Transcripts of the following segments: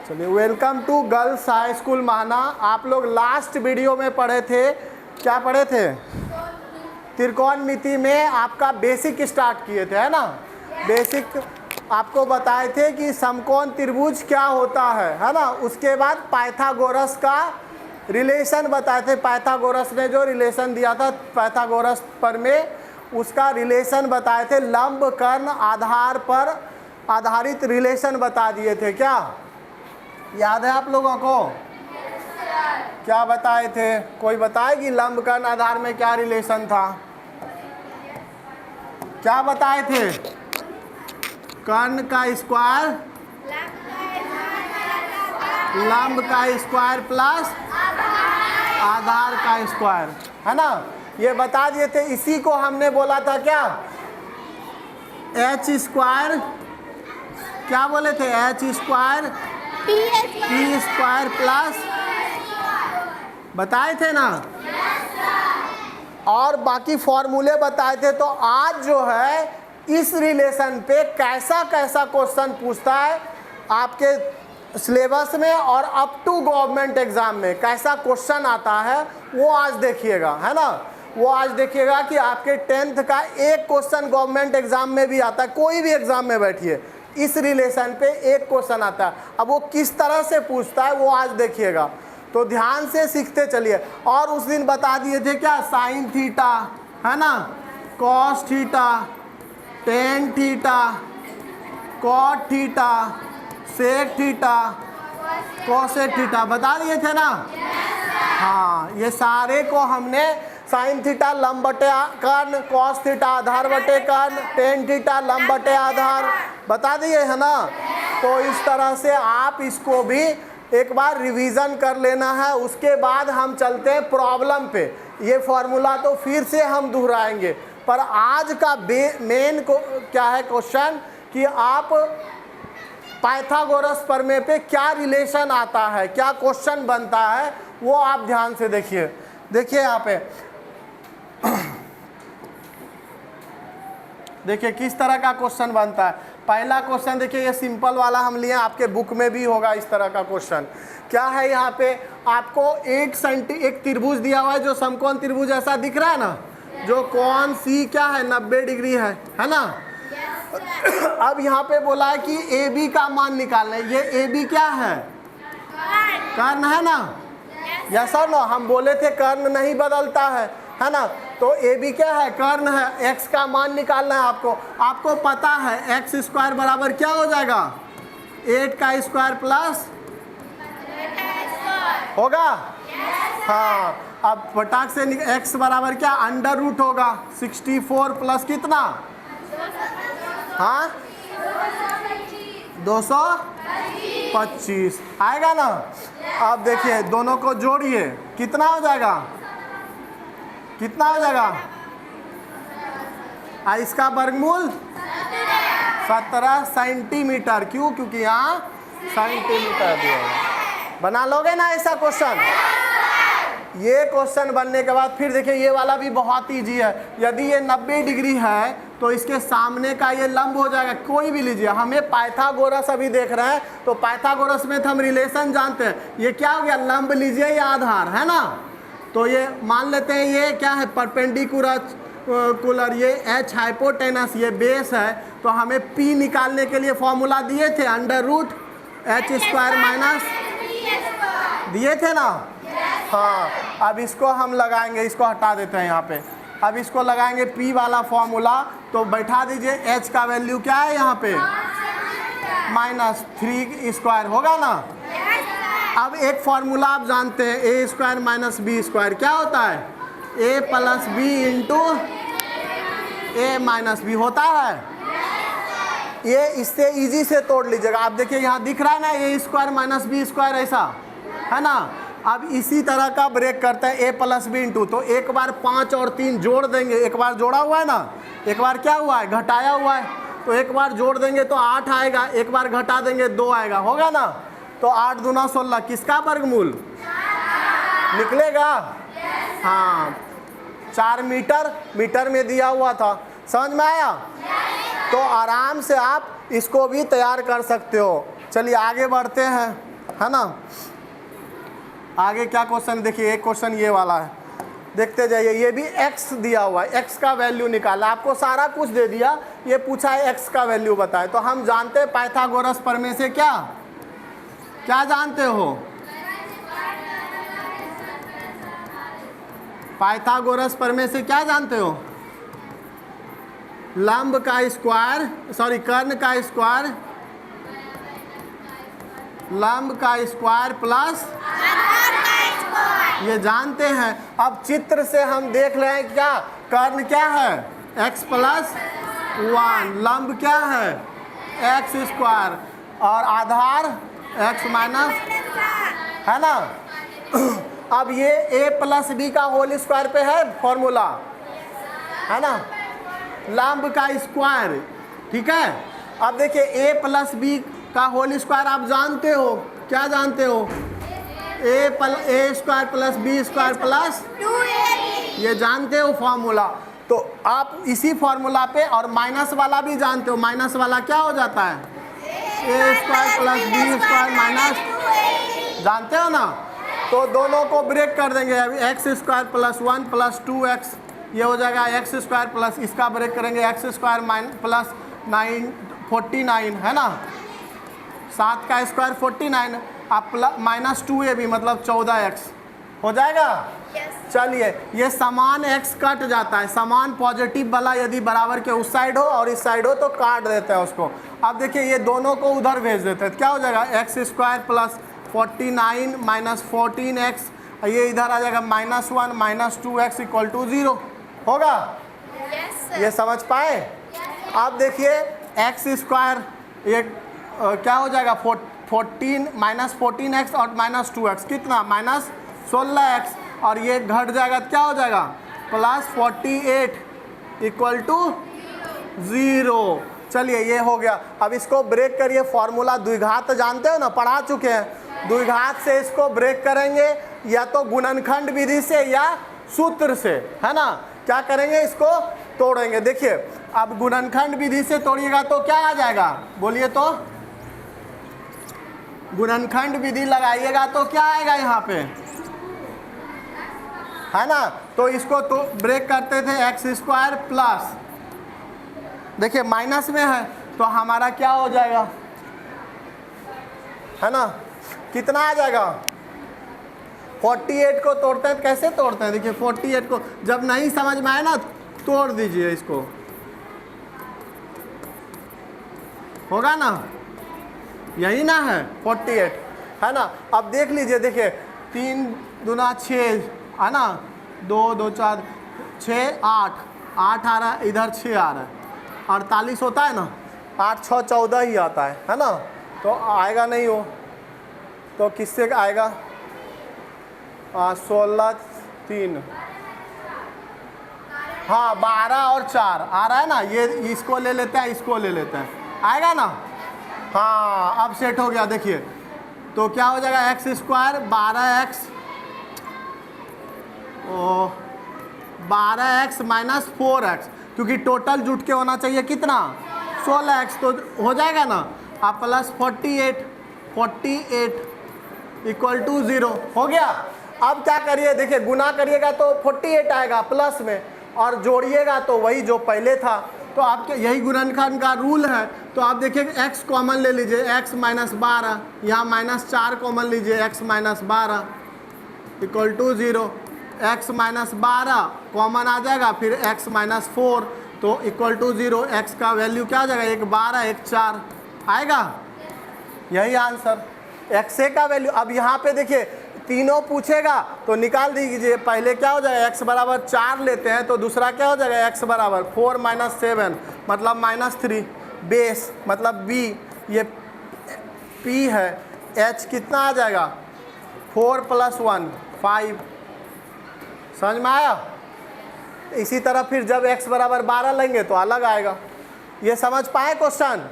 चलिए, welcome to girls high school Mahana. आप लोग लास्ट वीडियो में पढ़े थे, क्या पढ़े थे? त्रिकोणमिति में आपका बेसिक स्टार्ट किए थे, है ना? बेसिक आपको बताए थे कि समकोण त्रिभुज क्या होता है ना? उसके बाद पाइथागोरस का रिलेशन बताए थे। पाइथागोरस ने जो रिलेशन दिया था पाइथागोरस पर में, उसका रिलेशन बताए थे। लंब कर्ण आधार पर आधारित रिलेशन बता दिए थे। क्या याद है आप लोगों को? क्या बताए थे? कोई बताएगी लंब कर्ण आधार में क्या रिलेशन था? क्या बताए थे? कर्ण का स्क्वायर लंब का स्क्वायर प्लस आधार का स्क्वायर, है ना? ये बता दिए थे। इसी को हमने बोला था क्या, एच स्क्वायर, क्या बोले थे? H square T square plus, बताए थे ना? और बाकी फॉर्मूले बताए थे। तो आज जो है इस रिलेशन पे कैसा कैसा क्वेश्चन पूछता है आपके सिलेबस में और अप टू गवर्नमेंट एग्जाम में कैसा क्वेश्चन आता है, वो आज देखिएगा, है ना? वो आज देखिएगा कि आपके 10th का एक क्वेश्चन गवर्नमेंट एग्जाम में भी आता है। कोई भी एग्जाम में बैठिए, इस रिलेशन पे एक क्वेश्चन आता है। अब वो किस तरह से पूछता है वो आज देखिएगा, तो ध्यान से सीखते चलिए। और उस दिन बता दिए थे क्या, साइन थीटा, है ना, cos theta, tan theta, cot theta, sec theta, cosec theta, बता दिए थे ना? हाँ, ये सारे को हमने साइन थीटा लंब बटे कर्ण, कॉस थीटा आधार बटे कर्ण, टेन थीटा लंब बटे आधार बता दिए, है ना? तो इस तरह से आप इसको भी एक बार रिवीजन कर लेना है। उसके बाद हम चलते हैं प्रॉब्लम पे। ये फॉर्मूला तो फिर से हम दोहराएंगे, पर आज का मेन को क्या है क्वेश्चन कि आप पाइथागोरस प्रमेय पे क्या रिलेशन आता है, क्या क्वेश्चन बनता है, वो आप ध्यान से देखिए। देखिए यहाँ पे देखिए किस तरह का क्वेश्चन बनता है। पहला क्वेश्चन देखिए, ये सिंपल वाला हम लिए, आपके बुक में भी होगा इस तरह का क्वेश्चन। क्या है यहाँ पे, आपको एक त्रिभुज दिया हुआ है जो समकोण त्रिभुज ऐसा दिख रहा है ना, जो कोण सी क्या है 90 डिग्री है ना? अब यहाँ पे बोला है कि ए बी का मान निकालना है। ये ए बी क्या है? कर्ण है ना? यस और नो? हम बोले थे कर्ण नहीं बदलता है ना? तो ए बी क्या है? कर्ण है। एक्स का मान निकालना है आपको। आपको पता है एक्स स्क्वायर बराबर क्या हो जाएगा? 8 का स्क्वायर प्लस होगा। हाँ, अब फटाक से एक्स बराबर क्या, अंडर रूट होगा 64 प्लस कितना? हाँ, 225 आएगा ना? अब देखिए दोनों को जोड़िए, कितना हो जाएगा? कितना हो जाएगा? इसका वर्गमूल 17 सेंटीमीटर। क्यों? क्योंकि यहाँ सेंटीमीटर दिया है। बना लोगे ना ऐसा क्वेश्चन? ये क्वेश्चन बनने के बाद फिर देखिए, ये वाला भी बहुत ईजी है। यदि ये 90 डिग्री है तो इसके सामने का ये लंब हो जाएगा। कोई भी लीजिए, हमें पाइथागोरस अभी देख रहे हैं, तो पाइथागोरस में तो हम रिलेशन जानते हैं। ये क्या हो गया? लंब लीजिए या आधार, है ना? तो ये मान लेते हैं ये क्या है? परपेंडिकुलर। ये एच हाइपोटेनस, ये बेस है। तो हमें पी निकालने के लिए फॉर्मूला दिए थे, under root H square minus दिए थे ना? हाँ, अब इसको हम लगाएंगे, इसको हटा देते हैं यहाँ पे। अब इसको लगाएंगे पी वाला फॉर्मूला, तो बैठा दीजिए। एच का वैल्यू क्या है यहाँ पे? -3 स्क्वायर होगा ना? अब एक फॉर्मूला आप जानते हैं, ए स्क्वायर माइनस बी स्क्वायर क्या होता है? ए प्लस बी इंटू ए माइनस बी होता है। ये इससे इजी से तोड़ लीजिएगा। आप देखिए यहाँ दिख रहा है ना, ए स्क्वायर माइनस बी स्क्वायर, ऐसा है ना? अब इसी तरह का ब्रेक करते हैं, ए प्लस बी इंटू। तो एक बार 5 और 3 जोड़ देंगे। एक बार जोड़ा हुआ है ना, एक बार क्या हुआ है? घटाया हुआ है। तो एक बार जोड़ देंगे तो 8 आएगा, एक बार घटा देंगे 2 आएगा, होगा ना? तो 8 दूना 16, किसका वर्गमूल निकलेगा? हाँ, 4 मीटर में दिया हुआ था। समझ में आया? तो आराम से आप इसको भी तैयार कर सकते हो। चलिए आगे बढ़ते हैं। है ना। आगे क्या क्वेश्चन देखिए, एक क्वेश्चन ये वाला है, देखते जाइए। ये भी x दिया हुआ है, x का वैल्यू निकाला, आपको सारा कुछ दे दिया, ये पूछा है x का वैल्यू बताए। तो हम जानते हैं पाइथागोरस प्रमेय से क्या क्या जानते हो? पाइथागोरस प्रमेय से क्या जानते हो? लंब का स्क्वायर, सॉरी कर्ण का स्क्वायर, लंब का स्क्वायर प्लस, ये जानते हैं। अब चित्र से हम देख रहे हैं क्या, कर्ण क्या है x प्लस 1, लंब क्या है x स्क्वायर, और आधार x माइनस, है ना। अब ये a प्लस बी का होल स्क्वायर पे है फॉर्मूला, है ना, लंब का स्क्वायर, ठीक है। अब देखिए a प्लस बी का होल स्क्वायर आप जानते हो, क्या जानते हो? a square plus B square plus 2ab, ये जानते हो फॉर्मूला। तो आप इसी फॉर्मूला पे, और माइनस वाला भी जानते हो, माइनस वाला क्या हो जाता है? a square plus B square minus, जानते हो ना। तो दोनों को ब्रेक कर देंगे। अभी x square plus 1 plus 2x, ये हो जाएगा एक्स स्क्वायर प्लस, इसका ब्रेक करेंगे एक्स स्क्वायर प्लस 49, है ना, 7 का स्क्वायर 49, आप माइनस 2ab मतलब 14x हो जाएगा। चलिए, ये समान x कट जाता है, समान पॉजिटिव वाला यदि बराबर के उस साइड हो और इस साइड हो तो काट देते हैं उसको। अब देखिए ये दोनों को उधर भेज देते हैं, क्या हो जाएगा? X square plus 49 minus 14x, ये इधर आ जाएगा -1 माइनस 2x इक्वल टू 0 होगा। ये समझ पाए? अब देखिए एक्स स्क्वायर, ये क्या हो जाएगा? 14 माइनस 14x और माइनस 2x कितना? माइनस 16x, और ये घट जाएगा, क्या हो जाएगा? Plus 48 equal to 0। चलिए ये हो गया। अब इसको ब्रेक करिए, फॉर्मूला द्विघात जानते हो ना, पढ़ा चुके हैं। द्विघात से इसको ब्रेक करेंगे, या तो गुणनखंड विधि से या सूत्र से, है ना। क्या करेंगे? इसको तोड़ेंगे। देखिए अब गुणनखंड विधि से तोड़िएगा तो क्या आ जाएगा? बोलिए तो। गुणनखंड विधि लगाइएगा तो क्या आएगा यहाँ पे, है ना। तो इसको तो ब्रेक करते थे, एक्स स्क्वायर प्लस, देखिए माइनस में है तो हमारा क्या हो जाएगा, है ना, कितना आ जाएगा? 48 को तोड़ते हैं, कैसे तोड़ते हैं? देखिए 48 को जब नहीं समझ में आए ना, तोड़ दीजिए इसको, होगा ना, यही ना है 48, है ना। अब देख लीजिए, देखिए 3 दूना 6, है ना, 2 2 4 6 8 8 आ रहा है, इधर 6 आ रहा है, 48 होता है ना, 8 6 14 ही आता है ना। तो आएगा नहीं हो तो किससे आएगा? 16 3, हाँ 12 और 4 आ रहा है ना, ये इसको ले लेते हैं, इसको ले लेते हैं, आएगा ना। हाँ अब सेट हो गया। देखिए तो क्या हो जाएगा? X square 12x, 12x minus 4x, क्योंकि टोटल जुट के होना चाहिए कितना? 16x, तो हो जाएगा ना। आप प्लस 48 इक्वल टू 0 हो गया। अब क्या करिए? देखिए गुना करिएगा तो 48 आएगा प्लस में, और जोड़िएगा तो वही जो पहले था। तो आपके यही गुणनखंड का रूल है। तो आप देखिए x कॉमन ले लीजिए, x माइनस 12, यहाँ माइनस 4 कॉमन लीजिए, x minus 12 equal to 0, x minus 12 common आ जाएगा, फिर x माइनस 4 तो इक्वल टू 0। x का वैल्यू क्या आ जाएगा? 1 12 1 4 आएगा, यही आंसर x का वैल्यू। अब यहाँ पे देखिए तीनों पूछेगा तो निकाल दीजिए। पहले क्या हो जाएगा? x बराबर 4 लेते हैं, तो दूसरा क्या हो जाएगा? x बराबर 4 माइनस 7 मतलब माइनस 3, बेस मतलब b, ये p है, h कितना आ जाएगा? 4 प्लस 1 5, समझ में आया? इसी तरह फिर जब x बराबर 12 लेंगे तो अलग आएगा। ये समझ पाए क्वेश्चन?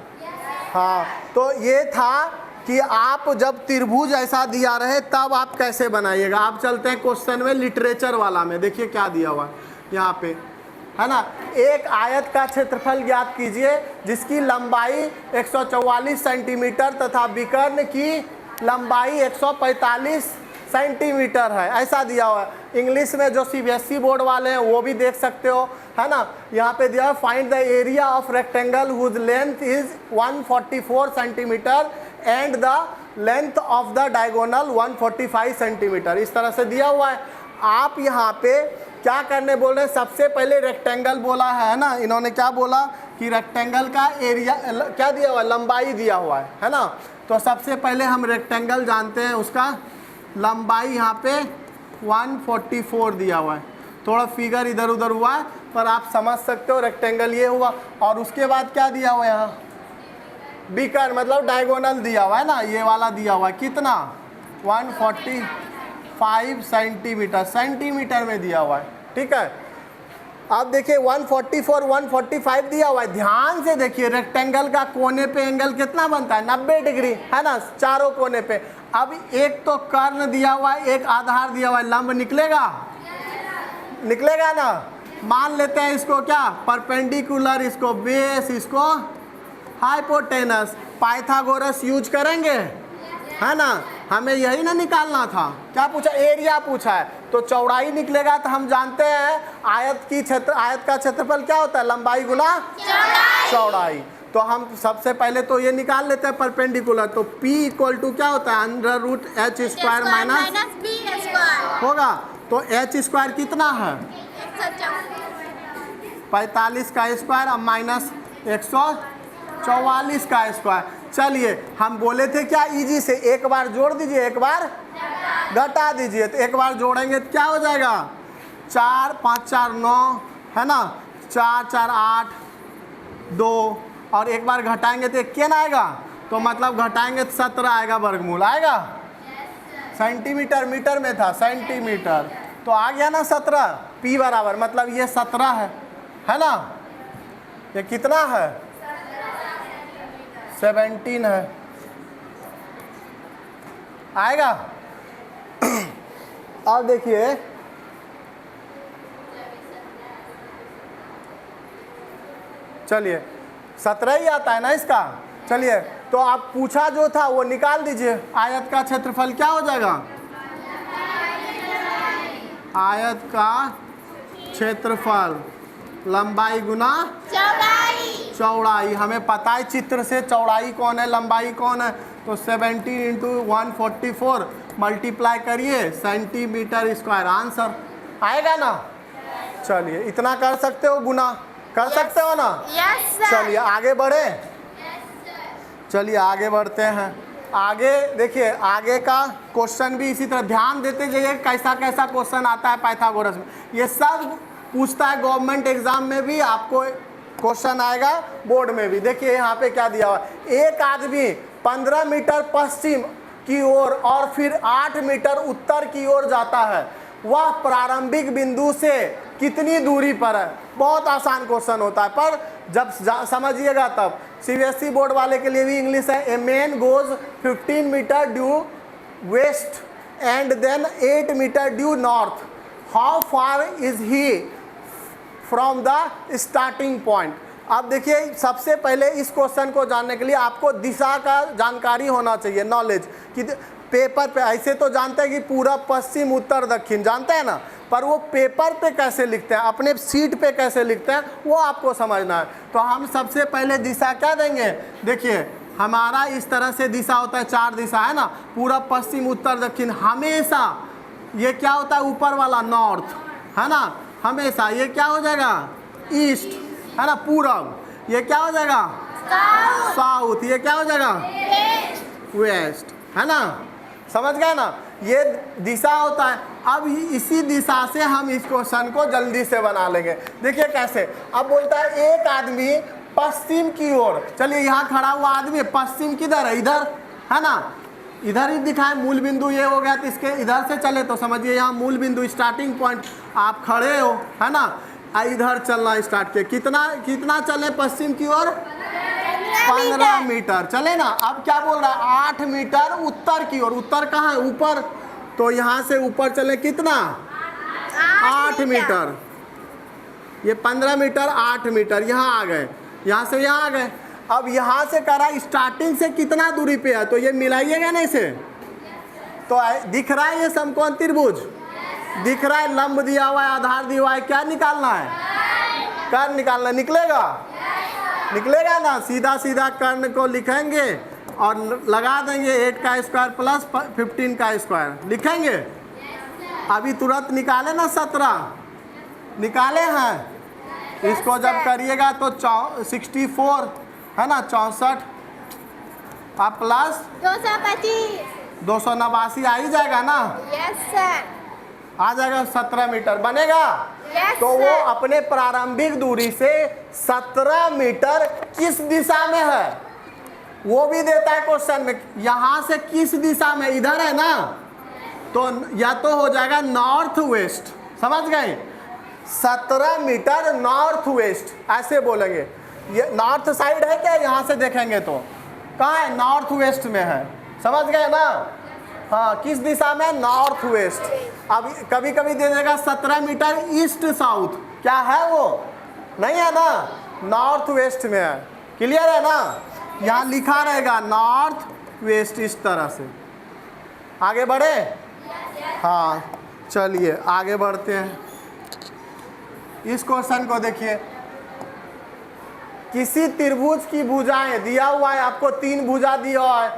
हाँ, तो ये था कि आप जब त्रिभुज ऐसा दिया रहे तब आप कैसे बनाइएगा। आप चलते हैं क्वेश्चन में, लिटरेचर वाला में। देखिए क्या दिया हुआ है यहाँ पे, है ना। एक आयत का क्षेत्रफल ज्ञात कीजिए जिसकी लंबाई 144 सेंटीमीटर तथा विकर्ण की लंबाई 145 सेंटीमीटर है, ऐसा दिया हुआ है। इंग्लिश में जो CBSE बोर्ड वाले हैं वो भी देख सकते हो, है ना। यहाँ पे दिया find the area of rectangle whose length is 144 centimetre and the length of the diagonal 145 centimetre, इस तरह से दिया हुआ है। आप यहाँ पे क्या करने बोल रहे हैं, सबसे पहले रेक्टेंगल बोला है ना, इन्होंने क्या बोला कि रेक्टेंगल का एरिया क्या दिया हुआ है, लंबाई दिया हुआ है ना। तो सबसे पहले हम रेक्टेंगल जानते हैं, उसका लंबाई यहाँ पे 144 दिया हुआ है। थोड़ा फिगर इधर उधर हुआ है पर आप समझ सकते हो, रेक्टेंगल ये हुआ। और उसके बाद क्या दिया हुआ है यहाँ, बीकर मतलब डायगोनल दिया हुआ है ना, ये वाला दिया हुआ है कितना 145 सेंटीमीटर, सेंटीमीटर में दिया हुआ है, ठीक है। अब देखिए 144 145 दिया हुआ है, ध्यान से देखिए रेक्टेंगल का कोने पे एंगल कितना बनता है 90 डिग्री, है ना, चारों कोने पे। अब एक तो कर्ण दिया हुआ है, एक आधार दिया हुआ है, लंब निकलेगा, निकलेगा ना। मान लेते हैं इसको क्या परपेंडिकुलर, इसको बेस, इसको हाइपोटेनस, पाइथागोरस यूज करेंगे, है ना। हमें यही ना निकालना था, क्या पूछा, एरिया पूछा है, तो चौड़ाई निकलेगा। तो हम जानते हैं आयत का क्षेत्रफल क्या होता है, लंबाई गुना चौड़ाई। तो हम सबसे पहले तो ये निकाल लेते हैं परपेंडिकुलर, तो P इक्वल टू क्या होता है √h² माइनस b² होगा। तो h² कितना है 45 का स्क्वायर, अब माइनस 144 का स्क्वायर। चलिए हम बोले थे क्या इजी से, एक बार जोड़ दीजिए एक बार घटा दीजिए। तो एक बार जोड़ेंगे तो क्या हो जाएगा 4 5 4 9, है ना, 4 4 8 2, और एक बार घटाएंगे तो एक केन आएगा, तो मतलब घटाएंगे तो 17 आएगा, वर्गमूल आएगा। सेंटीमीटर मीटर में था सेंटीमीटर, तो आ गया ना 17। P बराबर मतलब ये 17 है ना, ये कितना है 17 है, आएगा। अब देखिए चलिए 17 ही आता है ना इसका। चलिए तो आप पूछा जो था वो निकाल दीजिए, आयत का क्षेत्रफल क्या हो जाएगा, आयत का क्षेत्रफल लंबाई गुना चौड़ाई। हमें पता है चित्र से चौड़ाई कौन है लंबाई कौन है, तो 70 × 144 मल्टीप्लाई करिए सेंटीमीटर स्क्वायर, आंसर आएगा ना। चलिए इतना कर सकते हो, गुना कर सकते हो ना। चलिए आगे बढ़े, चलिए आगे बढ़ते हैं। आगे देखिए आगे का क्वेश्चन भी इसी तरह ध्यान देते जाइए, कैसा कैसा क्वेश्चन आता है पाइथागोरस में, ये सब पूछता है गवर्नमेंट एग्जाम में भी, आपको क्वेश्चन आएगा बोर्ड में भी। देखिए यहाँ पे क्या दिया हुआ है, एक आदमी 15 मीटर पश्चिम की ओर और फिर 8 मीटर उत्तर की ओर जाता है, वह प्रारंभिक बिंदु से कितनी दूरी पर है। बहुत आसान क्वेश्चन होता है, पर जब समझिएगा तब। CBSE बोर्ड वाले के लिए भी इंग्लिश है। A man goes 15 metre due west and then 8 metre due north, how far is he from the starting point. अब देखिए सबसे पहले इस क्वेश्चन को जानने के लिए आपको दिशा का जानकारी होना चाहिए, नॉलेज कि पेपर पे ऐसे तो जानते हैं कि पूरब पश्चिम उत्तर दक्षिण जानते हैं ना, पर वो पेपर पे कैसे लिखते हैं, अपने सीट पे कैसे लिखते हैं, वो आपको समझना है। तो हम सबसे पहले दिशा क्या देंगे, देखिए हमारा इस तरह से दिशा होता है, 4 दिशा है ना, पूरब पश्चिम उत्तर दक्षिण। हमेशा ये क्या होता है ऊपर वाला नॉर्थ, है ना, हमेशा ये क्या हो जाएगा ईस्ट, है ना, पूरब। ये क्या हो जाएगा साउथ। ये क्या हो जाएगा वेस्ट, है ना, समझ गए ना, ये दिशा होता है। अब इसी दिशा से हम इस क्वेश्चन को जल्दी से बना लेंगे। देखिए कैसे, अब बोलता है एक आदमी पश्चिम की ओर, चलिए यहाँ खड़ा हुआ आदमी पश्चिम किधर है, इधर है ना, इधर ही दिखाए मूल बिंदु ये हो गया, तो इसके इधर से चले तो समझिए यहाँ मूल बिंदु स्टार्टिंग पॉइंट, आप खड़े हो, है ना, इधर चलना स्टार्ट किए, कितना चले पश्चिम की ओर 15 मीटर चले ना। अब क्या बोल रहा है 8 मीटर उत्तर की ओर, उत्तर कहाँ है ऊपर, तो यहाँ से ऊपर चले कितना 8 मीटर, ये 15 मीटर 8 मीटर, यहाँ आ गए, यहाँ से यहाँ आ गए। अब यहाँ से करा स्टार्टिंग से कितना दूरी पे है, तो ये मिलाइएगा ना इसे, तो दिख रहा है ये समकोण त्रिभुज, दिख रहा है, लंब दिया हुआ है, आधार दिया हुआ है, क्या निकालना है? कर्ण निकालना। निकलेगा? निकलेगा ना। सीधा सीधा कर्ण को लिखेंगे और लगा देंगे 8 का स्क्वायर प्लस 15 का स्क्वायर, लिखेंगे। अभी तुरंत निकाले ना, 17 निकाले हैं। इसको जब करिएगा तो 64 है ना, 64 आप प्लस 225। 289 आ ही जाएगा ना। Yes sir. आ जाएगा 17 मीटर बनेगा। यस तो वो सर। अपने प्रारंभिक दूरी से 17 मीटर किस दिशा में है वो भी देता है क्वेश्चन में। यहां से किस दिशा में, इधर है ना, तो या तो हो जाएगा नॉर्थ वेस्ट, समझ गए? 17 मीटर नॉर्थ वेस्ट ऐसे बोलेंगे। ये नॉर्थ साइड है क्या? यहां से देखेंगे तो कहाँ है? नॉर्थ वेस्ट में है, समझ गए ना? हाँ, किस दिशा में? North west. अब कभी कभी दे देगा 17 मीटर ईस्ट साउथ, क्या है वो? नहीं है ना, नॉर्थ वेस्ट में है। क्लियर है ना? यहाँ लिखा रहेगा नॉर्थ वेस्ट, इस तरह से। आगे बढ़े? हाँ, चलिए आगे बढ़ते हैं। इस क्वेश्चन को देखिए। किसी त्रिभुज की भुजाएं दिया हुआ है, आपको 3 भुजा दिया हुआ है,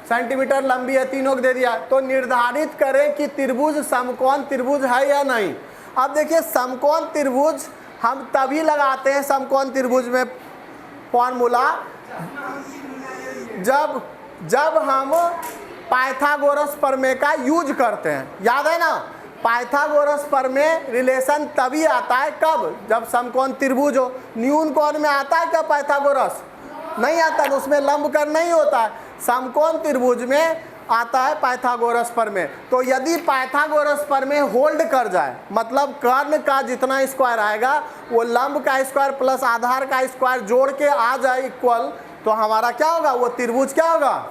सेंटीमीटर लंबी है, तीनों को दे दिया, तो निर्धारित करें कि त्रिभुज समकोण त्रिभुज है या नहीं। अब देखिए, समकोण त्रिभुज हम तभी लगाते हैं समकोण त्रिभुज में फॉर्मूला जब हम पाइथागोरस प्रमेय का यूज करते हैं। याद है ना, पाइथागोरस प्रमेय रिलेशन तभी आता है कब? जब समकोण त्रिभुज हो। न्यून कोण में आता है क्या पाइथागोरस? नहीं आता, उसमें लंब कोण नहीं होता है। समकोण त्रिभुज में आता है पाइथागोरस प्रमेय। तो यदि पाइथागोरस प्रमेय होल्ड कर जाए, मतलब कर्ण का जितना स्क्वायर आएगा वो लंब का स्क्वायर प्लस आधार का स्क्वायर जोड़ के आ जाए इक्वल, तो हमारा क्या होगा? वो त्रिभुज क्या होगा?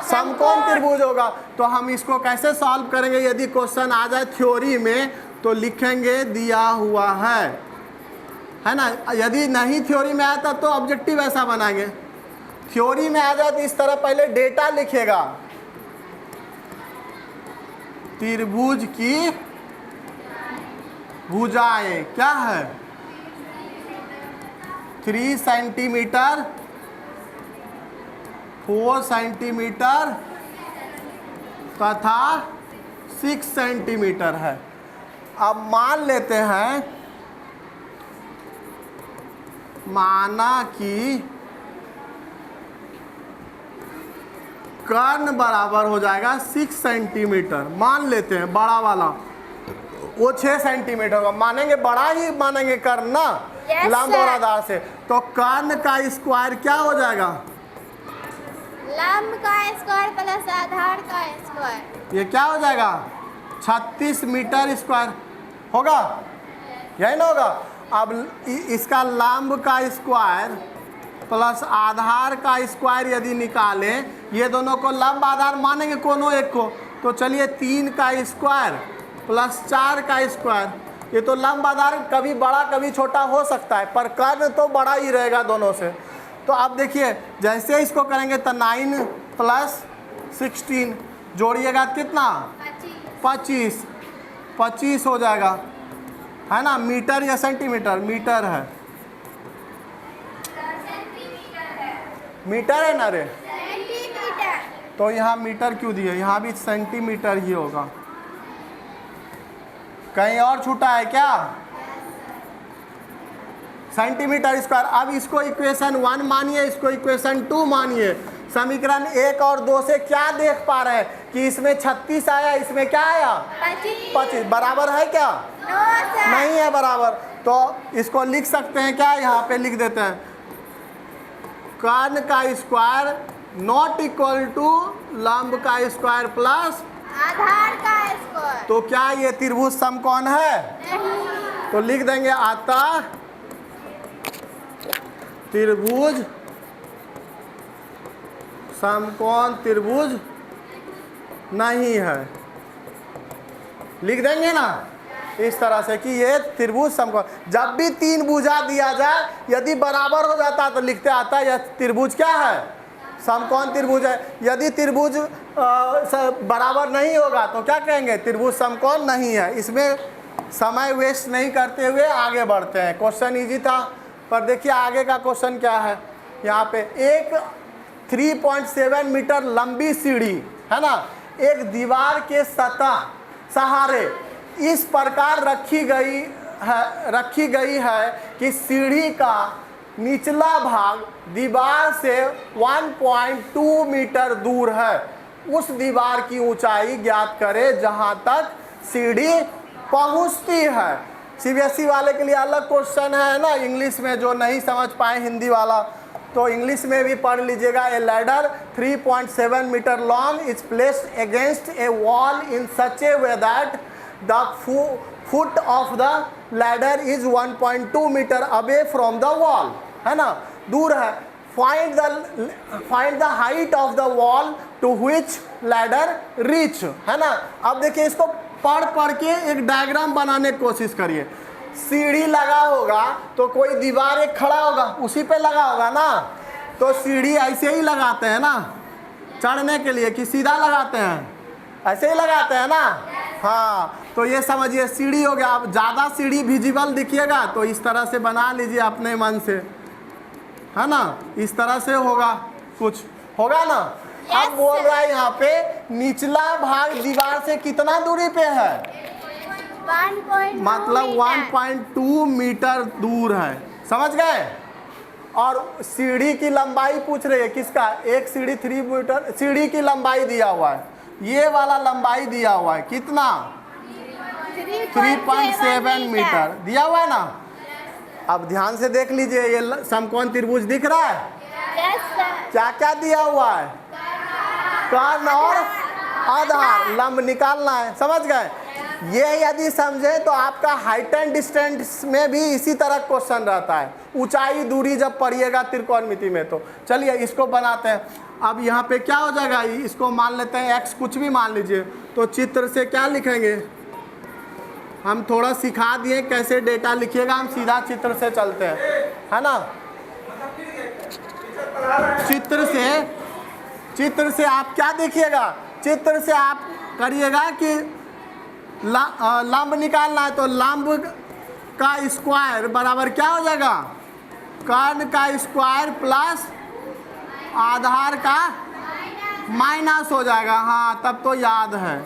समकोण त्रिभुज होगा। तो हम इसको कैसे सॉल्व करेंगे? यदि क्वेश्चन आ जाए थ्योरी में तो लिखेंगे दिया हुआ है ना। यदि नहीं थ्योरी में आया तो ऑब्जेक्टिव ऐसा बनाएंगे। थ्योरी में आ जाए तो इस तरह पहले डेटा लिखेगा, त्रिभुज की भुजाएं क्या है? 3 सेंटीमीटर, 4 सेंटीमीटर तथा 6 सेंटीमीटर है। अब मान लेते हैं, माना कि कर्ण बराबर हो जाएगा 6 सेंटीमीटर, मान लेते हैं बड़ा वाला, वो 6 सेंटीमीटर का मानेंगे, बड़ा ही मानेंगे कर्ण ना। Yes, लंब sir. और आधार से, तो कर्ण का स्क्वायर क्या हो जाएगा? लंब का स्क्वायर प्लस आधार का स्क्वायर, ये क्या हो जाएगा? 36 मीटर स्क्वायर होगा, यही ना होगा? अब इसका लंब का स्क्वायर प्लस आधार का स्क्वायर यदि निकालें, ये दोनों को लंब आधार मानेंगे कोनो एक को, तो चलिए 3 का स्क्वायर प्लस 4 का स्क्वायर, ये तो लंब आधार कभी बड़ा कभी छोटा हो सकता है, पर कर्ण तो बड़ा ही रहेगा दोनों से। तो अब देखिए, जैसे इसको करेंगे तो 9 प्लस 16 जोड़िएगा कितना? 25 हो जाएगा, है ना। मीटर या सेंटीमीटर? मीटर है, मीटर है ना रे। सेंटीमीटर। तो यहाँ मीटर क्यों दिए? यहाँ भी सेंटीमीटर ही होगा, कहीं और छूटा है क्या? Centimetre square. अब इसको इक्वेशन 1 मानिए, इसको इक्वेशन 2 मानिए। समीकरण 1 और 2 से क्या देख पा रहे हैं कि इसमें 36 आया, इसमें क्या आया? 25। बराबर है क्या? नहीं है बराबर। तो इसको लिख सकते हैं क्या? यहाँ पे लिख देते हैं, कर्ण का स्क्वायर नॉट इक्वल टू लंब का स्क्वायर प्लस आधार का स्क्वायर। तो क्या ये त्रिभुज समकोण है? नहीं। तो लिख देंगे अतः त्रिभुज समकोण त्रिभुज नहीं है, लिख देंगे ना इस तरह से कि ये त्रिभुज समकोण। जब भी 3 भुजा दिया जाए, यदि बराबर हो जाता तो लिखते आता है यह त्रिभुज क्या है? समकोण त्रिभुज है। यदि त्रिभुज बराबर नहीं होगा तो क्या कहेंगे, त्रिभुज समकोण नहीं है। इसमें समय वेस्ट नहीं करते हुए आगे बढ़ते हैं। क्वेश्चन इजी था, पर देखिए आगे का क्वेश्चन क्या है। यहाँ पे एक 3.7 मीटर लंबी सीढ़ी है ना, एक दीवार के सहारे इस प्रकार रखी गई है कि सीढ़ी का निचला भाग दीवार से 1.2 मीटर दूर है। उस दीवार की ऊंचाई ज्ञात करें जहां तक सीढ़ी पहुंचती है। सीबीएसई वाले के लिए अलग क्वेश्चन है ना, इंग्लिश में जो नहीं समझ पाए हिंदी वाला तो इंग्लिश में भी पढ़ लीजिएगा। A ladder 3.7 metre long is placed against a wall in such a way that the foot of the ladder is 1.2 metre away from the wall, है ना, दूर है। Find the height of the wall to which ladder reach, है ना। अब देखिए इसको पढ़ के एक डायग्राम बनाने की कोशिश करिए। सीढ़ी लगा होगा तो कोई दीवार एक खड़ा होगा, उसी पे लगा होगा ना, तो सीढ़ी ऐसे ही लगाते हैं ना चढ़ने के लिए, कि सीधा लगाते हैं, ऐसे ही लगाते हैं ना। हाँ, तो ये समझिए सीढ़ी हो गया। अब ज़्यादा सीढ़ी विजिबल दिखिएगा तो इस तरह से बना लीजिए अपने मन से, है ना, इस तरह से होगा, कुछ होगा ना। अब बोल रहा है यहाँ पे निचला भाग दीवार से कितना दूरी पे है, 1.2 मतलब मीटर। 1.2 मीटर दूर है, समझ गए। और सीढ़ी की लंबाई पूछ रही है, किसका, एक सीढ़ी 3 मीटर, सीढ़ी की लंबाई दिया हुआ है, ये वाला लंबाई दिया हुआ है कितना, 3.7 मीटर दिया हुआ है ना। अब ध्यान से देख लीजिए, ये समकोण त्रिभुज दिख रहा है, यस सर। क्या क्या दिया हुआ है, कर्ण और आधार, लंब निकालना है, समझ गए। ये यदि समझे तो आपका हाइट एंड डिस्टेंस में भी इसी तरह क्वेश्चन रहता है, ऊंचाई दूरी जब पढ़िएगा त्रिकोणमिति में। तो चलिए इसको बनाते हैं। अब यहाँ पे क्या हो जाएगा, इसको मान लेते हैं x, कुछ भी मान लीजिए। तो चित्र से क्या लिखेंगे, हम थोड़ा सिखा दिए कैसे डेटा लिखिएगा, हम सीधा चित्र से चलते हैं, है ना। चित्र से आप क्या देखिएगा, चित्र से आप करिएगा कि लंब निकालना है, तो लंब का स्क्वायर बराबर क्या हो जाएगा, कर्ण का स्क्वायर प्लस आधार का माइनस हो जाएगा। हाँ, तब तो याद है,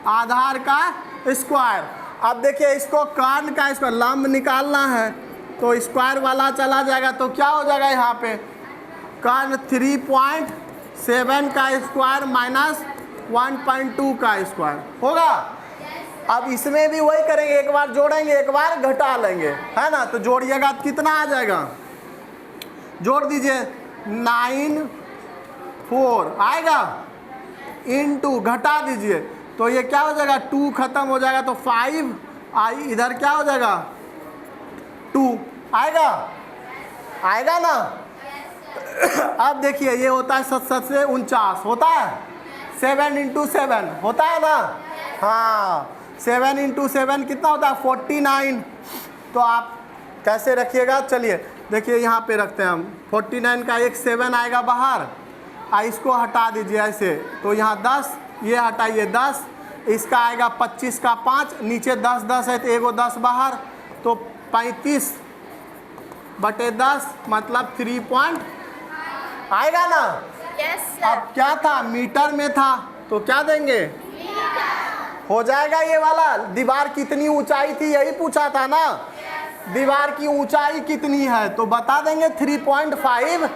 आधार का स्क्वायर। अब देखिए इसको कर्ण का स्क्वायर, लंब निकालना है तो स्क्वायर वाला चला जाएगा, तो क्या हो जाएगा यहाँ पे, कर्ण 3.7 का स्क्वायर माइनस 1.2 का स्क्वायर होगा। अब इसमें भी वही करेंगे, एक बार जोड़ेंगे एक बार घटा लेंगे, है ना। तो जोड़िएगा तो कितना आ जाएगा, जोड़ दीजिए 9 4 आएगा, इनटू घटा दीजिए तो ये क्या हो जाएगा, 2 खत्म हो जाएगा तो 5 आई, इधर क्या हो जाएगा 2 आएगा ना। अब देखिए ये होता है 7 से 49 होता है, 7 × 7 होता है ना। हाँ, 7 × 7 कितना होता है, 49। तो आप कैसे रखिएगा, चलिए देखिए यहाँ पे रखते हैं हम, 49 का एक 7 आएगा बाहर, इसको हटा दीजिए ऐसे, तो यहाँ 10, ये हटाइए 10, इसका आएगा 25 का 5, नीचे 10 10 है तो एगो 10 बाहर, तो 35/10 मतलब 3 पॉइंट आएगा ना। यस अब सर। क्या था, मीटर में था तो क्या देंगे, हो जाएगा ये वाला। दीवार कितनी ऊंचाई थी यही पूछा था ना, दीवार की ऊंचाई कितनी है तो बता देंगे 3.5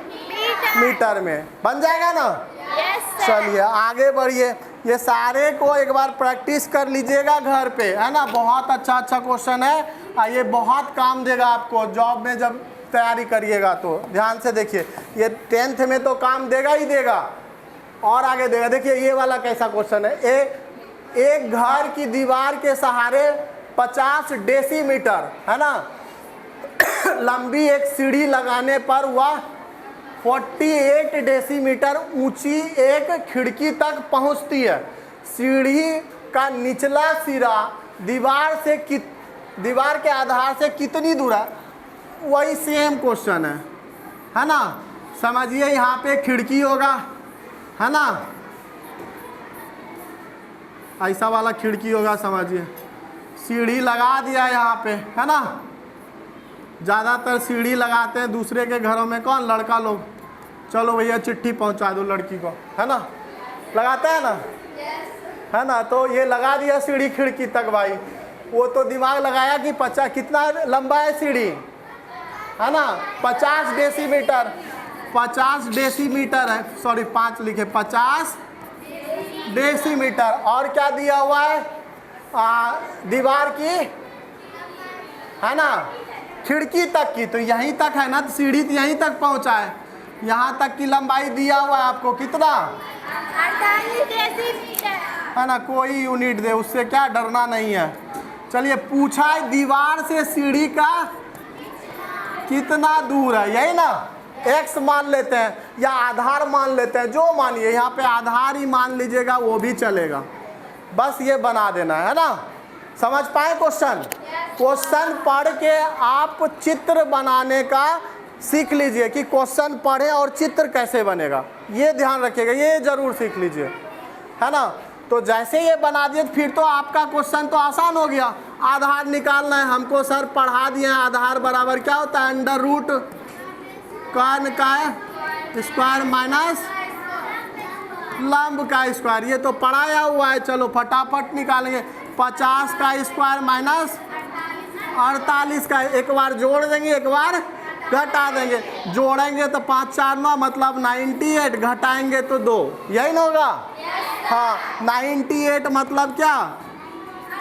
मीटर में, बन जाएगा ना। Yes sir. चलिए आगे बढ़िए, ये सारे को एक बार प्रैक्टिस कर लीजिएगा घर पे, है ना। बहुत अच्छा क्वेश्चन है और ये बहुत काम देगा आपको जॉब में जब तैयारी करिएगा। तो ध्यान से देखिए, ये 10th में तो काम देगा ही देगा और आगे देगा। देखिए ये वाला कैसा क्वेश्चन है, एक घर की दीवार के सहारे 50 डेसीमीटर, है ना, लंबी एक सीढ़ी लगाने पर वह 48 डेसीमीटर ऊंची एक खिड़की तक पहुंचती है। सीढ़ी का निचला सिरा दीवार के आधार से कितनी दूर है, वही सेम क्वेश्चन है ना। समझिए यहाँ पे खिड़की होगा, है ना, ऐसा वाला खिड़की होगा समझिए। सीढ़ी लगा दिया यहाँ पे, है ना, ज़्यादातर सीढ़ी लगाते हैं दूसरे के घरों में, कौन, लड़का लोग। चलो भैया चिट्ठी पहुँचा दो लड़की को, है ना, लगाते हैं ना, है ना। तो ये लगा दिया सीढ़ी खिड़की तक भाई। वो तो दिमाग लगाया कि 50 कितना लंबा है सीढ़ी, है ना, 50 डेसीमीटर, 50 डेसीमीटर है, सॉरी 5 लिखे, 50 डेसीमीटर। और क्या दिया हुआ है, दीवार की, है ना, खिड़की तक की, तो यहीं तक है ना, तो सीढ़ी तो यहीं तक पहुंचा है। यहाँ तक की लंबाई दिया हुआ है आपको, कितना, 48 डेसीमीटर, है ना, कोई यूनिट दे, उससे क्या डरना नहीं है। चलिए पूछा है दीवार से सीढ़ी का कितना दूर है, यही ना, x मान लेते हैं या आधार मान लेते हैं, जो मानिए, यहाँ पे आधार ही मान लीजिएगा वो भी चलेगा, बस ये बना देना है ना। समझ पाए क्वेश्चन? क्वेश्चन पढ़ के आप चित्र बनाने का सीख लीजिए कि क्वेश्चन पढ़े और चित्र कैसे बनेगा, ये ध्यान रखिएगा, ये जरूर सीख लीजिए, है ना। तो जैसे ये बना दिए फिर तो आपका क्वेश्चन तो आसान हो गया। आधार निकालना है हमको, सर पढ़ा दिए हैं, आधार बराबर क्या होता है, अंडर रूट कर्ण का स्क्वायर माइनस लंब का स्क्वायर, ये तो पढ़ाया हुआ है। चलो फटाफट निकालेंगे, 50 का स्क्वायर माइनस 48 का, एक बार जोड़ देंगे एक बार घटा देंगे, जोड़ेंगे तो 5 4 9 मतलब 98, घटाएंगे तो 2, यही ना होगा। हाँ 98 मतलब क्या,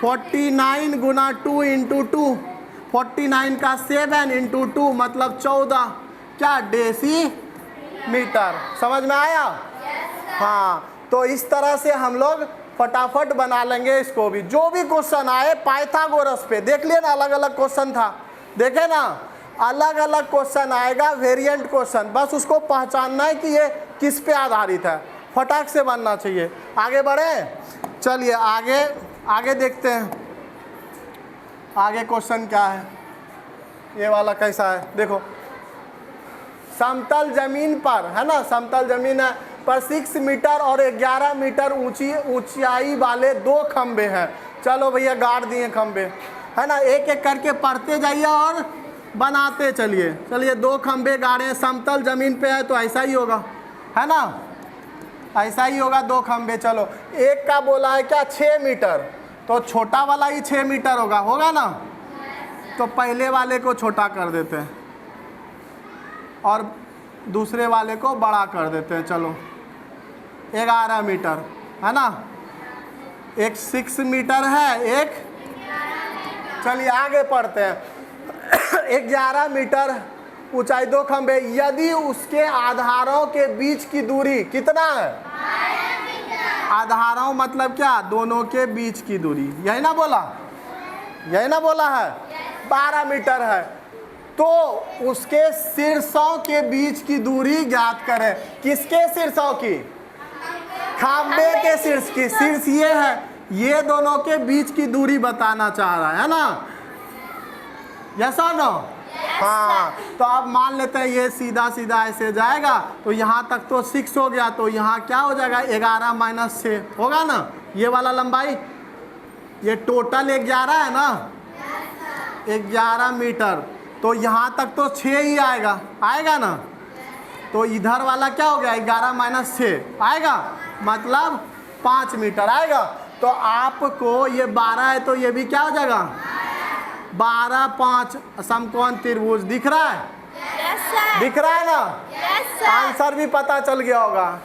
49 गुना 2 इंटू 2, 49 का 7 इंटू 2 मतलब 14, क्या, डेसीमीटर। समझ में आया? हाँ, तो इस तरह से हम लोग फटाफट बना लेंगे इसको भी। जो भी क्वेश्चन आए पाइथागोरस पे, देख लिए ना, अलग अलग क्वेश्चन था, देखे ना, अलग अलग क्वेश्चन आएगा, वेरिएंट क्वेश्चन, बस उसको पहचानना है कि ये किस पे आधारित है, फटाक से बनना चाहिए। आगे बढ़े, चलिए आगे आगे देखते हैं, आगे क्वेश्चन क्या है, ये वाला कैसा है, देखो। समतल जमीन पर, है ना, समतल जमीन है पर 6 मीटर और 11 मीटर ऊंचाई वाले 2 खंबे हैं। चलो भैया गाड़ दिए खंबे, है ना, एक एक करके पढ़ते जाइए और बनाते चलिए। चलिए 2 खंबे गाड़े, समतल जमीन पे है तो ऐसा ही होगा, है ना, ऐसा ही होगा, 2 खंबे। चलो एक का बोला है क्या, 6 मीटर, तो छोटा वाला ही 6 मीटर होगा ना, तो पहले वाले को छोटा कर देते हैं और दूसरे वाले को बड़ा कर देते हैं। चलो 11 मीटर, है ना, एक 6 मीटर है, एक, चलिए आगे पढ़ते हैं। 11 मीटर ऊंचाई, 2 खंबे, यदि उसके आधारों के बीच की दूरी कितना है, आधारों मतलब क्या, दोनों के बीच की दूरी, यही ना बोला, यही ना बोला है, 12 मीटर है, तो उसके शीर्षों के बीच की दूरी ज्ञात करें। किसके शीर्षों की, खंबे के शीर्ष की, शीर्ष ये है, ये दोनों के बीच की दूरी बताना चाह रहा है ना, यस और नो। हाँ, तो अब मान लेते हैं ये सीधा सीधा ऐसे जाएगा, तो यहाँ तक तो 6 हो गया, तो यहाँ क्या हो जाएगा, 11 माइनस 6 होगा ना, ये वाला लंबाई, ये टोटल 11 है ना, 11 मीटर, तो यहाँ तक तो 6 ही आएगा, आएगा ना, तो इधर वाला क्या हो गया, 11 माइनस 6 आएगा, मतलब 5 मीटर आएगा। तो आपको ये 12 है तो ये भी क्या हो जाएगा, 12 5 समकोण त्रिभुज दिख रहा है, यस सर, दिख रहा है ना, यस सर, आंसर भी पता चल गया होगा।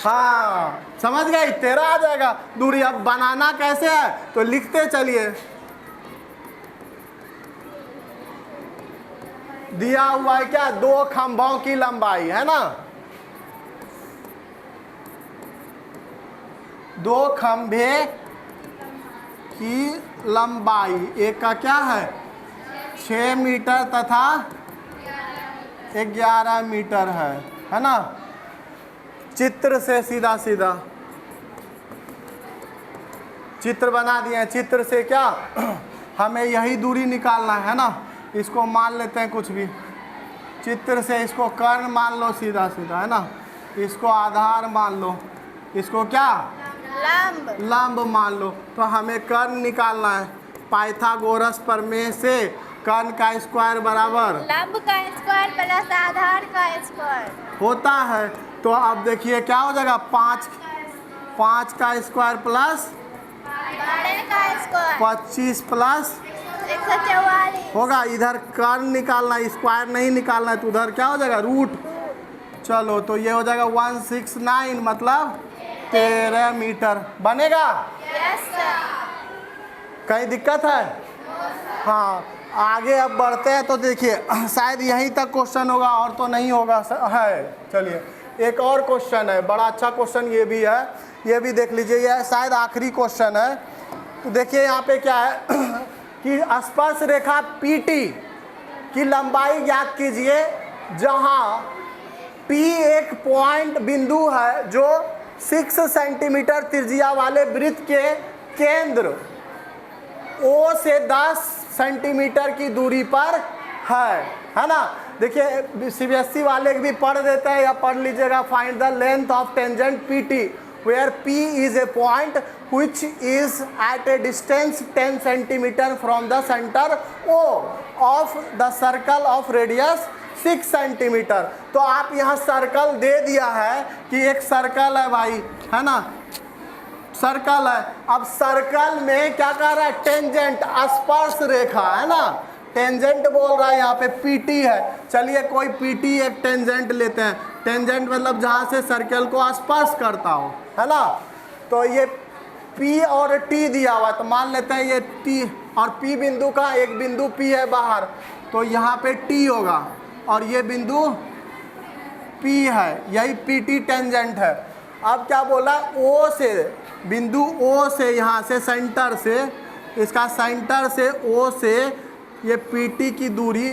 हाँ समझ गए, 13 आ जाएगा दूरी। अब बनाना कैसे है, तो लिखते चलिए, दिया हुआ है क्या, 2 खंभों की लंबाई, है ना, 2 खंभे की लंबाई, एक का क्या है 6 मीटर तथा 11 मीटर है ना। चित्र से सीधा सीधा चित्र बना दिए हैं, चित्र से क्या हमें यही दूरी निकालना है ना, इसको मान लेते हैं कुछ भी, चित्र से इसको कर्ण मान लो, सीधा सीधा, है ना। इसको आधार मान लो, इसको क्या लंब। लंब मान लो। तो हमें कर्ण निकालना है। पाइथागोरस प्रमेय से कर्ण का स्क्वायर बराबर लंब का स्क्वायर प्लस आधार का स्क्वायर होता है। तो अब देखिए क्या हो जाएगा, 5 का स्क्वायर प्लस बड़े का स्क्वायर 25 प्लस 144 होगा। इधर कर्ण निकालना है, स्क्वायर नहीं निकालना है, तो उधर क्या हो जाएगा, रूट। चलो तो ये हो जाएगा 169, मतलब 13 मीटर बनेगा। Yes sir. कहीं दिक्कत है? हाँ, आगे अब बढ़ते हैं। तो देखिए शायद यहीं तक क्वेश्चन होगा और तो नहीं होगा है। चलिए एक और क्वेश्चन है, बड़ा अच्छा क्वेश्चन ये भी है, ये भी देख लीजिए, ये शायद आखिरी क्वेश्चन है। तो देखिए यहाँ पे क्या है कि स्पर्श रेखा पीटी की लंबाई ज्ञात कीजिए जहाँ P एक पॉइंट बिंदु है जो 6 सेंटीमीटर त्रिज्या वाले वृत्त के केंद्र O से 10 सेंटीमीटर की दूरी पर है ना। देखिए CBSE वाले भी पढ़ देते हैं, या पढ़ लीजिएगा। Find the length of tangent PT where P is a point which is at a distance 10 centimeter from the center O of the circle of radius 6 centimetre. तो आप यहाँ सर्कल दे दिया है कि एक सर्कल है भाई, है ना, सर्कल है। अब सर्कल में क्या कर रहा है, टेंजेंट स्पर्श रेखा, है ना, टेंजेंट बोल रहा है यहाँ पे PT है। चलिए कोई PT एक टेंजेंट लेते हैं। टेंजेंट मतलब जहाँ से सर्कल को स्पर्श करता हो, है ना। तो ये P और T दिया हुआ, तो मान लेते हैं ये T और P बिंदु का एक बिंदु P है बाहर, तो यहाँ पे T होगा और ये बिंदु P है, यही PT टेंजेंट है। अब क्या बोला, O से बिंदु O से, यहाँ से सेंटर से, इसका सेंटर से O से ये PT की दूरी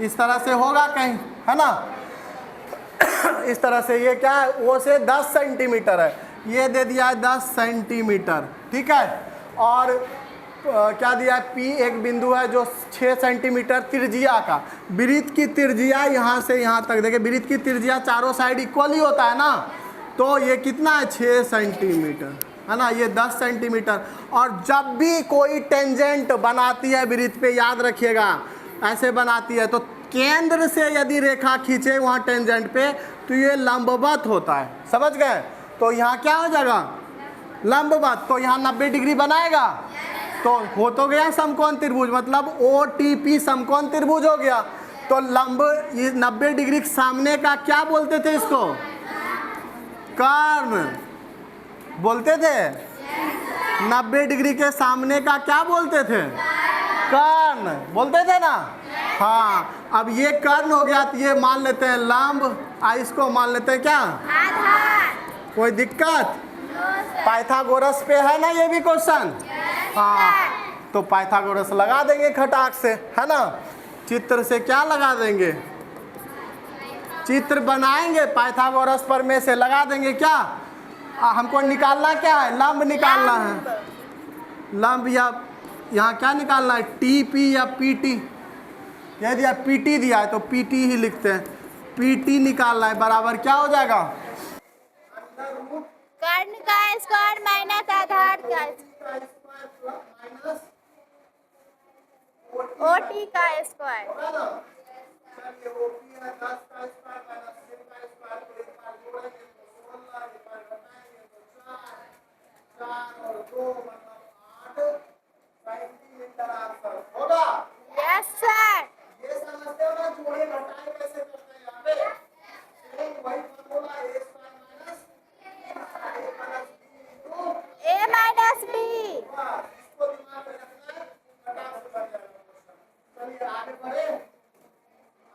इस तरह से होगा कहीं, है ना। इस तरह से ये क्या है, O से 10 सेंटीमीटर है, ये दे दिया है 10 सेंटीमीटर, ठीक है। और क्या दिया है, P एक बिंदु है जो 6 सेंटीमीटर त्रिज्या का, वृत्त की त्रिज्या यहाँ से यहाँ तक, देखिए वृत्त की त्रिज्या चारों साइड इक्वल ही होता है ना। तो ये कितना है, 6 सेंटीमीटर, है ना, ये 10 सेंटीमीटर। और जब भी कोई टेंजेंट बनाती है वृत्त पे, याद रखिएगा ऐसे बनाती है, तो केंद्र से यदि रेखा खींचे वहाँ टेंजेंट पे, तो ये लंबवत होता है, समझ गए। तो यहाँ क्या हो जाएगा, लंबवत। तो यहाँ 90 डिग्री बनाएगा, तो हो तो गया समकोण त्रिभुज, मतलब OTP समकोण त्रिभुज हो गया। तो लंब, ये 90 डिग्री के सामने का क्या बोलते थे, इसको कर्ण बोलते थे। 90 डिग्री के सामने का क्या बोलते थे, कर्ण बोलते थे ना। हाँ, अब ये कर्ण हो गया, तो ये मान लेते हैं लंब, इसको मान लेते हैं क्या, आधार। कोई दिक्कत। पाइथागोरस पे है ना ये भी क्वेश्चन। हाँ, तो पाइथागोरस लगा देंगे खटाक से, है ना। चित्र से क्या लगा देंगे, चित्र बनाएंगे, पाइथागोरस प्रमेय से लगा देंगे। क्या हमको निकालना, क्या है, लंब निकालना है। लंब या यहाँ क्या निकालना है, TP या PT। यदि आप PT दिया है तो PT ही लिखते हैं। PT निकालना है, बराबर क्या हो जाएगा, कर्ण का स्क्वायर माइनस आधार का OT का स्क्वायर। Yes sir. ये समझते हो ना, जोड़े घटाए कैसे करते हैं यहाँ पे, सेम वही फॉर्मूला A माइनस B। इसको दिमाग में रखना है, घटाव से बन जाएगा क्वेश्चन। चलिए आगे बढ़े,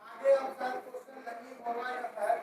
आगे हम सर क्वेश्चन लगी होगा या है।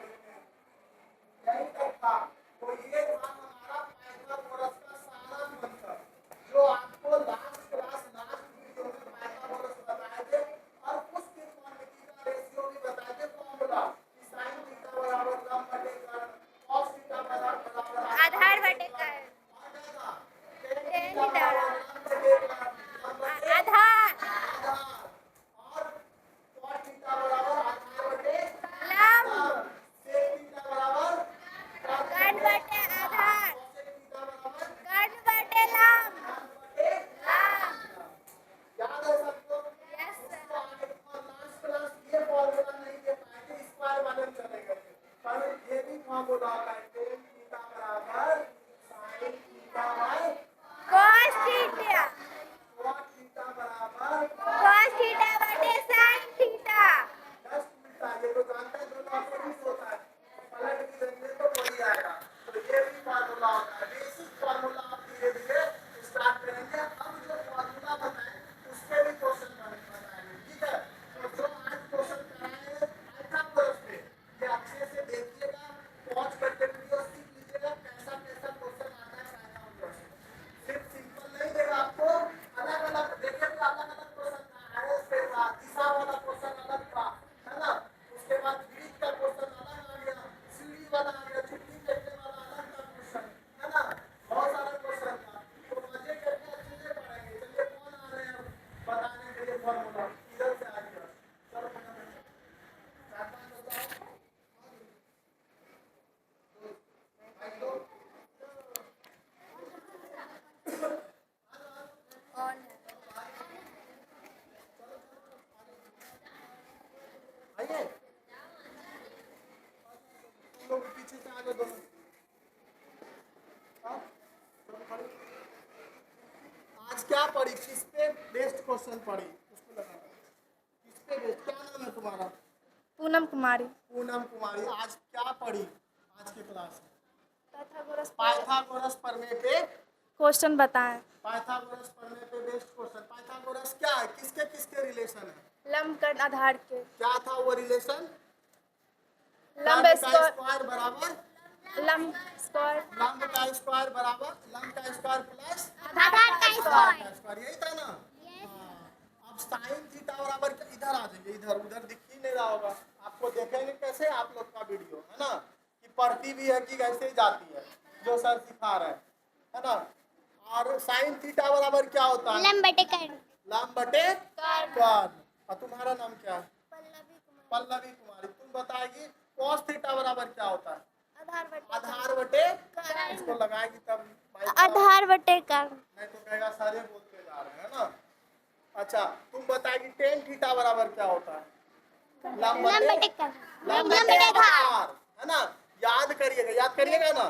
फॉर्मूला होता है tan थीटा बराबर sin theta by cos theta cos theta बराबर cos थीटा बटे sin थीटा 10 उल्टा। ये तो जानते हैं दोनों अपोजिट होता है, पलट भी देंगे तो वही आएगा। तो ये भी फॉर्मूला होता है, बेसिक फॉर्मूला आप धीरे धीरे स्टार्ट करेंगे। अब जो फॉर्मूला बताएं उसके भी क्वेश्चन बनाएंगे, ठीक है। तो जो आज क्वेश्चन कराएंगे पाइथागोरस पे, ये अच्छे से देखिएगा, पॉज करके वीडियो सीख लीजिएगा कैसा कैसा क्वेश्चन आता है पाइथागोरस। सिर्फ सिंपल नहीं देगा आपको, अलग अलग देखिएगा, अलग अलग क्वेश्चन का एरो पे था, दिशा वाला क्वेश्चन अलग था, है ना। उसके बाद ग्रीक का क्वेश्चन अलग आ गया, सीढ़ी वाला आ गया, छुट्टी करने वाला अलग था क्वेश्चन, है ना। बहुत सारा क्वेश्चन था, तो मजे करके अच्छे से पढ़ेंगे। चलिए कौन आ रहे हैं बताने के लिए फॉर्मूला, इधर से आ गया। चलो फटाफट चार पांच बताओ। आइए तुम लोग पीछे से आगे दोनों। हाँ? चलो खड़े। आज क्या पढ़ी, किस पे बेस्ट क्वेश्चन पढ़ी उसको लगा, किस पे बेस्ट, क्या नाम है तुम्हारा? पूनम कुमारी। पूनम कुमारी। आज क्या पढ़ी आज के क्लास में? पाइथागोरस पाइथागोरस प्रमेय पे, क्वेश्चन बताएं। पाइथागोरस प्रमेय पे बेस्ट क्वेश्चन। पाइथागोरस क्या है, किसके किसके रिलेशन है? लंब कर्ण आधार के क्या था वो रिलेशन? लंब का स्क्वायर स्क्वायर बराबर लंब स्क्वायर लंब का स्क्वायर बराबर लंब का स्क्वायर प्लस आधार का आधार स्क्वायर का स्क्वायर, यही था ना। हाँ। अब साइन थीटा बराबर इधर आ जाइए, इधर उधर दिख ही नहीं रहा होगा आपको, देखेंगे कैसे आप लोग का वीडियो, है ना, कि पढ़ती भी है कि कैसे ही जाती है जो सर सिखा रहे हैं, है ना। और साइन थीटा बराबर क्या होता है? लंब बटे कर्ण लंब बटे कर्ण। और तुम्हारा नाम क्या है? पल्लवी कुमारी। तुम बताएगी cos थीटा बराबर क्या होता है? आधार बटे इसको लगाएगी तब आधार बटे कर्ण नहीं तो कहेगा सारे बोलते जा रहे हैं ना। अच्छा तुम बताएगी tan थीटा बराबर क्या होता है? लंब बटे कर्ण लंब बटे आधार, है ना। याद करिएगा ना।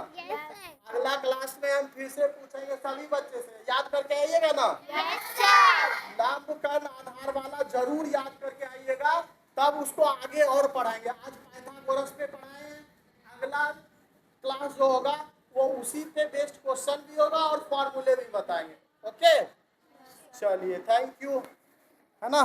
अगला क्लास में हम फिर से पूछेंगे सभी बच्चे से, याद करके आइएगा ना। लंब कर्ण आधार वाला जरूर याद करके आइएगा, तब उसको आगे और पढ़ाएंगे। आज पाइथागोरस पे पढ़ाए हैं, अगला क्लास जो होगा वो उसी पे बेस्ट क्वेश्चन भी होगा और फॉर्मूले भी बताएंगे। ओके चलिए, थैंक यू, है ना।